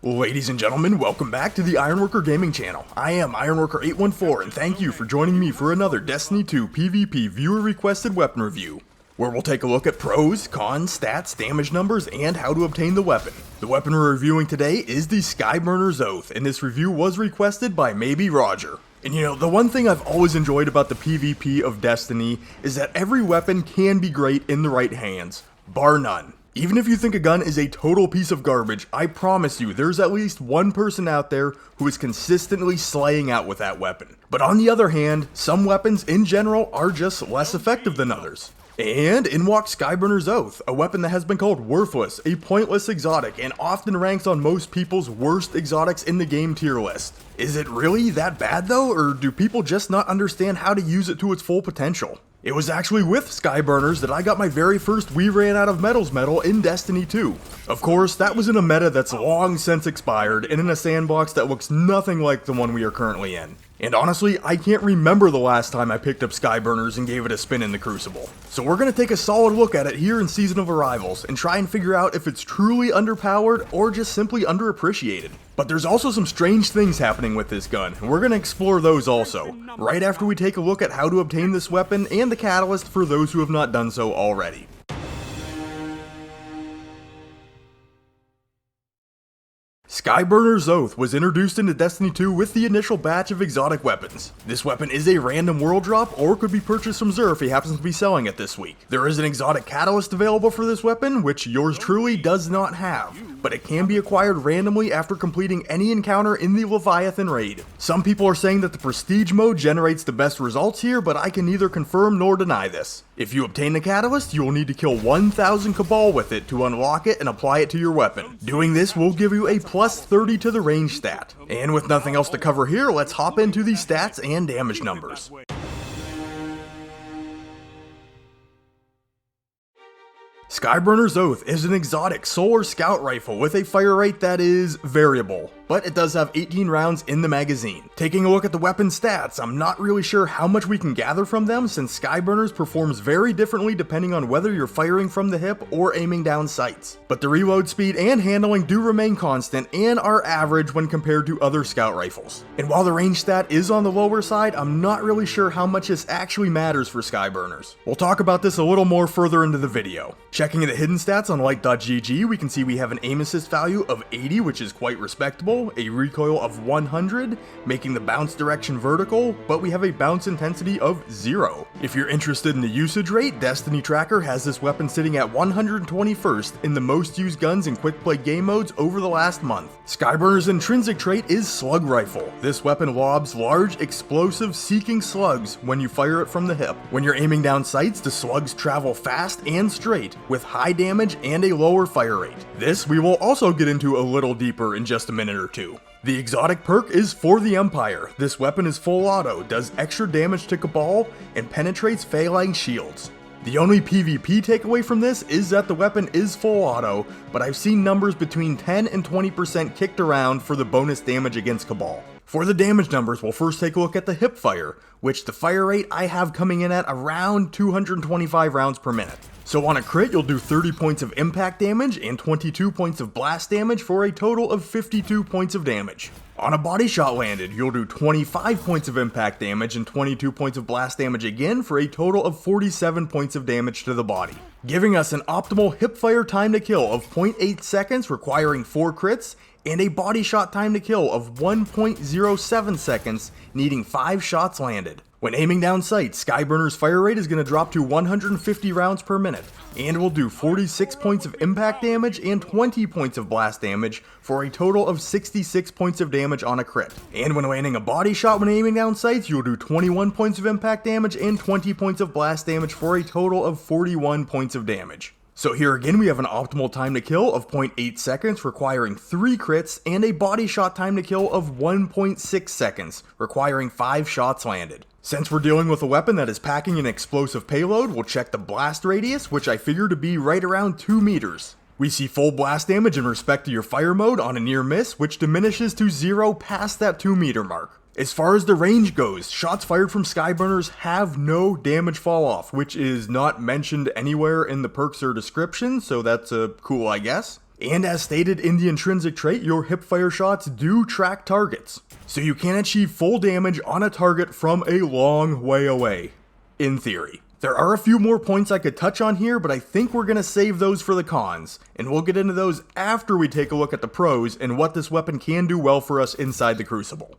Ladies and gentlemen, welcome back to the Ironworker Gaming channel. I am Ironworker814 and thank you for joining me for another Destiny 2 PvP viewer requested weapon review, where we'll take a look at pros, cons, stats, damage numbers, and how to obtain the weapon. The weapon we're reviewing today is the SKYBURNER'S Oath, and this review was requested by Maybe Roger. And you know, the one thing I've always enjoyed about the PvP of Destiny is that every weapon can be great in the right hands, bar none. Even if you think a gun is a total piece of garbage, I promise you there's at least one person out there who is consistently slaying out with that weapon. But on the other hand, some weapons in general are just less effective than others. And in walks SKYBURNER'S Oath, a weapon that has been called worthless, a pointless exotic, and often ranks on most people's worst exotics in the game tier list. Is it really that bad though, or do people just not understand how to use it to its full potential? It was actually with SKYBURNER'S that I got my very first We Ran Out of Metals medal in Destiny 2. Of course, that was in a meta that's long since expired and in a sandbox that looks nothing like the one we are currently in. And honestly, I can't remember the last time I picked up SKYBURNER'S and gave it a spin in the Crucible. So we're going to take a solid look at it here in Season of Arrivals and try and figure out if it's truly underpowered or just simply underappreciated. But there's also some strange things happening with this gun, and we're going to explore those also, right after we take a look at how to obtain this weapon and the catalyst for those who have not done so already. SKYBURNER'S Oath was introduced into Destiny 2 with the initial batch of exotic weapons. This weapon is a random world drop or could be purchased from Xur if he happens to be selling it this week. There is an exotic catalyst available for this weapon, which yours truly does not have, but it can be acquired randomly after completing any encounter in the Leviathan raid. Some people are saying that the prestige mode generates the best results here, but I can neither confirm nor deny this. If you obtain the catalyst, you will need to kill 1,000 Cabal with it to unlock it and apply it to your weapon. Doing this will give you a plus 30 to the range stat. And with nothing else to cover here, let's hop into the stats and damage numbers. SKYBURNER'S Oath is an exotic solar scout rifle with a fire rate that is variable, but it does have 18 rounds in the magazine. Taking a look at the weapon stats, I'm not really sure how much we can gather from them since SKYBURNER'S performs very differently depending on whether you're firing from the hip or aiming down sights. But the reload speed and handling do remain constant and are average when compared to other scout rifles. And while the range stat is on the lower side, I'm not really sure how much this actually matters for SKYBURNER'S. We'll talk about this a little more further into the video. Checking the hidden stats on light.gg, we can see we have an aim assist value of 80, which is quite respectable, a recoil of 100, making the bounce direction vertical, but we have a bounce intensity of 0. If you're interested in the usage rate, Destiny Tracker has this weapon sitting at 121st in the most used guns in quick play game modes over the last month. SKYBURNER'S intrinsic trait is Slug Rifle. This weapon lobs large, explosive, seeking slugs when you fire it from the hip. When you're aiming down sights, the slugs travel fast and straight, with high damage and a lower fire rate. This we will also get into a little deeper in just a minute or two. The exotic perk is For the Empire. This weapon is full auto, does extra damage to Cabal, and penetrates Phalanx shields. The only PvP takeaway from this is that the weapon is full auto, but I've seen numbers between 10 and 20% kicked around for the bonus damage against Cabal. For the damage numbers, we'll first take a look at the hip fire, which the fire rate I have coming in at around 225 rounds per minute. So on a crit, you'll do 30 points of impact damage and 22 points of blast damage for a total of 52 points of damage. On a body shot landed, you'll do 25 points of impact damage and 22 points of blast damage again for a total of 47 points of damage to the body, giving us an optimal hip fire time to kill of 0.8 seconds requiring 4 crits, and a body shot time to kill of 1.07 seconds needing 5 shots landed. When aiming down sights, SKYBURNER'S fire rate is going to drop to 150 rounds per minute, and will do 46 points of impact damage and 20 points of blast damage for a total of 66 points of damage on a crit. And when landing a body shot when aiming down sights, you'll do 21 points of impact damage and 20 points of blast damage for a total of 41 points of damage. So here again we have an optimal time to kill of 0.8 seconds requiring 3 crits and a body shot time to kill of 1.6 seconds requiring 5 shots landed. Since we're dealing with a weapon that is packing an explosive payload, we'll check the blast radius, which I figure to be right around 2 meters. We see full blast damage in respect to your fire mode on a near miss, which diminishes to 0 past that 2 meter mark. As far as the range goes, shots fired from SKYBURNER'S have no damage fall off, which is not mentioned anywhere in the perks or description, so that's cool I guess. And as stated in the intrinsic trait, your hipfire shots do track targets, so you can achieve full damage on a target from a long way away, in theory. There are a few more points I could touch on here, but I think we're going to save those for the cons, and we'll get into those after we take a look at the pros and what this weapon can do well for us inside the Crucible.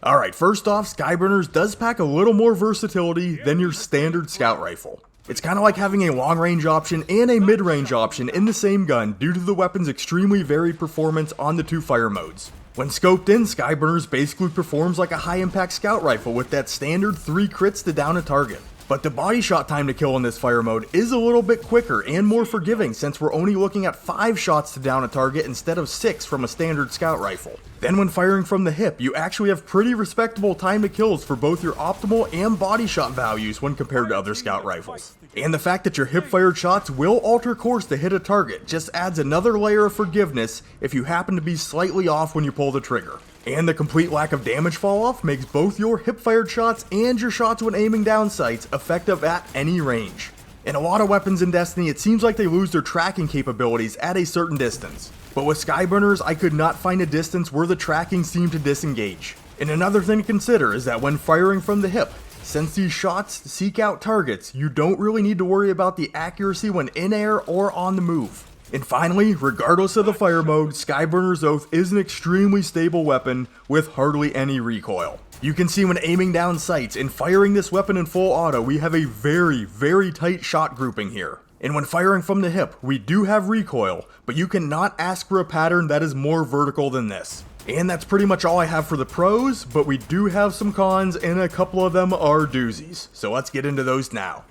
Alright, first off, SKYBURNER'S does pack a little more versatility than your standard scout rifle. It's kind of like having a long-range option and a mid-range option in the same gun due to the weapon's extremely varied performance on the two fire modes. When scoped in, SKYBURNER'S basically performs like a high-impact scout rifle with that standard 3 crits to down a target. But the body shot time to kill in this fire mode is a little bit quicker and more forgiving since we're only looking at 5 shots to down a target instead of 6 from a standard scout rifle. Then when firing from the hip, you actually have pretty respectable time to kills for both your optimal and body shot values when compared to other scout rifles. And the fact that your hip fired shots will alter course to hit a target just adds another layer of forgiveness if you happen to be slightly off when you pull the trigger. And the complete lack of damage fall off makes both your hip-fired shots and your shots when aiming down sights effective at any range. In a lot of weapons in Destiny, it seems like they lose their tracking capabilities at a certain distance. But with SKYBURNER'S, I could not find a distance where the tracking seemed to disengage. And another thing to consider is that when firing from the hip, since these shots seek out targets, you don't really need to worry about the accuracy when in air or on the move. And finally, regardless of the fire mode, SKYBURNER'S Oath is an extremely stable weapon with hardly any recoil. You can see when aiming down sights and firing this weapon in full auto, we have a very tight shot grouping here. And when firing from the hip, we do have recoil, but you cannot ask for a pattern that is more vertical than this. And that's pretty much all I have for the pros, but we do have some cons and a couple of them are doozies. So let's get into those now.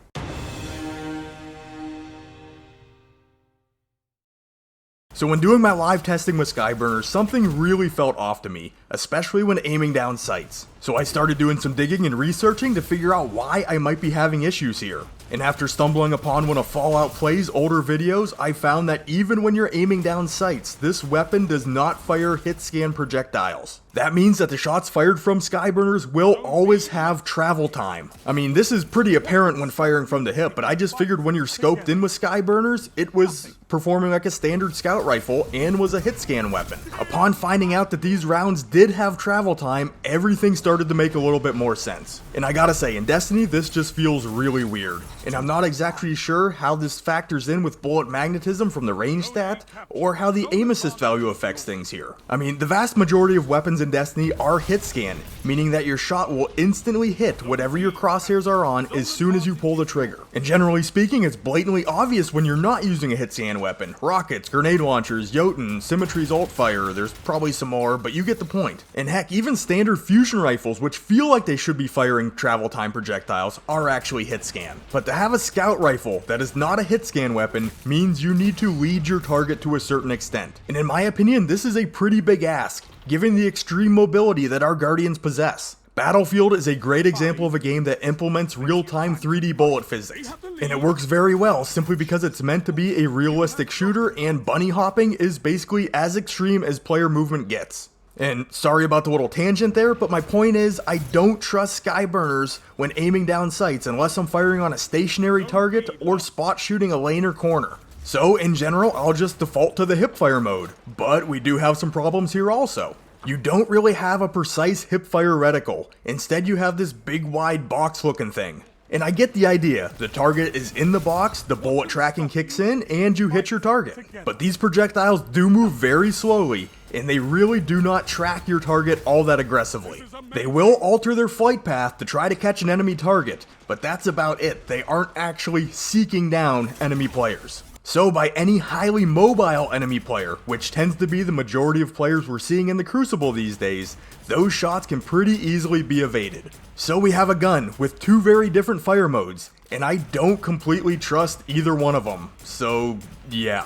So when doing my live testing with SKYBURNER'S, something really felt off to me, especially when aiming down sights. So I started doing some digging and researching to figure out why I might be having issues here. And after stumbling upon one of Fallout Play's older videos, I found that even when you're aiming down sights, this weapon does not fire hit scan projectiles. That means that the shots fired from SKYBURNER'S will always have travel time. I mean, this is pretty apparent when firing from the hip, but I just figured when you're scoped in with SKYBURNER'S, it was performing like a standard scout rifle and was a hit scan weapon. Upon finding out that these rounds did have travel time, everything started to make a little bit more sense. And I gotta say, in Destiny, this just feels really weird. And I'm not exactly sure how this factors in with bullet magnetism from the range stat, or how the aim assist value affects things here. I mean, the vast majority of weapons in Destiny are hit scan, meaning that your shot will instantly hit whatever your crosshairs are on as soon as you pull the trigger. And generally speaking, it's blatantly obvious when you're not using a hit scan weapon. Rockets, grenade launchers, Jotun, Symmetry's alt fire, there's probably some more, but you get the point. And heck, even standard fusion rifles, which feel like they should be firing travel time projectiles, are actually hit scan. But to have a scout rifle that is not a hit scan weapon means you need to lead your target to a certain extent. And in my opinion, this is a pretty big ask, given the extreme mobility that our Guardians possess. Battlefield is a great example of a game that implements real-time 3D bullet physics, and it works very well simply because it's meant to be a realistic shooter, and bunny hopping is basically as extreme as player movement gets. And sorry about the little tangent there, but my point is I don't trust SKYBURNER'S when aiming down sights unless I'm firing on a stationary target or spot shooting a lane or corner. So in general, I'll just default to the hipfire mode, but we do have some problems here also. You don't really have a precise hipfire reticle, instead you have this big wide box looking thing. And I get the idea, the target is in the box, the bullet tracking kicks in, and you hit your target. But these projectiles do move very slowly, and they really do not track your target all that aggressively. They will alter their flight path to try to catch an enemy target, but that's about it. They aren't actually seeking down enemy players. So by any highly mobile enemy player, which tends to be the majority of players we're seeing in the Crucible these days, those shots can pretty easily be evaded. So we have a gun with two very different fire modes, and I don't completely trust either one of them. So yeah.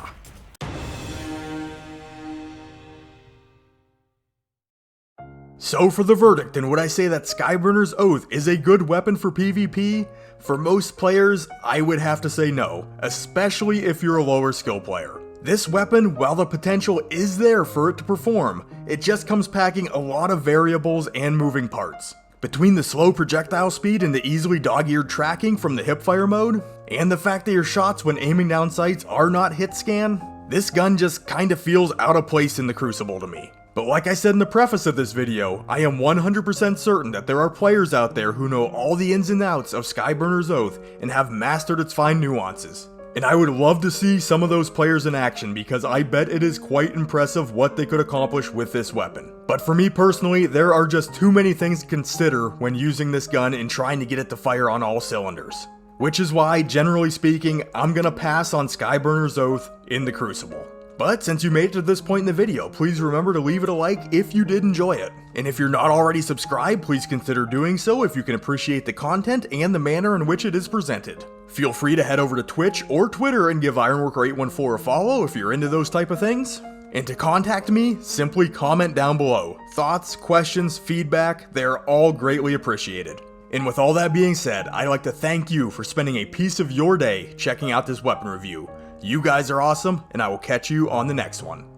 So for the verdict, and would I say that SKYBURNER'S Oath is a good weapon for PvP? For most players, I would have to say no, especially if you're a lower skill player. This weapon, while the potential is there for it to perform, it just comes packing a lot of variables and moving parts. Between the slow projectile speed and the easily dog-eared tracking from the hipfire mode, and the fact that your shots when aiming down sights are not hit scan, this gun just kinda feels out of place in the Crucible to me. But like I said in the preface of this video, I am 100% certain that there are players out there who know all the ins and outs of Skyburner's Oath and have mastered its fine nuances. And I would love to see some of those players in action because I bet it is quite impressive what they could accomplish with this weapon. But for me personally, there are just too many things to consider when using this gun and trying to get it to fire on all cylinders. Which is why, generally speaking, I'm gonna pass on Skyburner's Oath in the Crucible. But since you made it to this point in the video, please remember to leave it a like if you did enjoy it. And if you're not already subscribed, please consider doing so if you can appreciate the content and the manner in which it is presented. Feel free to head over to Twitch or Twitter and give Ironworker814 a follow if you're into those type of things. And to contact me, simply comment down below. Thoughts, questions, feedback, they're all greatly appreciated. And with all that being said, I'd like to thank you for spending a piece of your day checking out this weapon review. You guys are awesome, and I will catch you on the next one.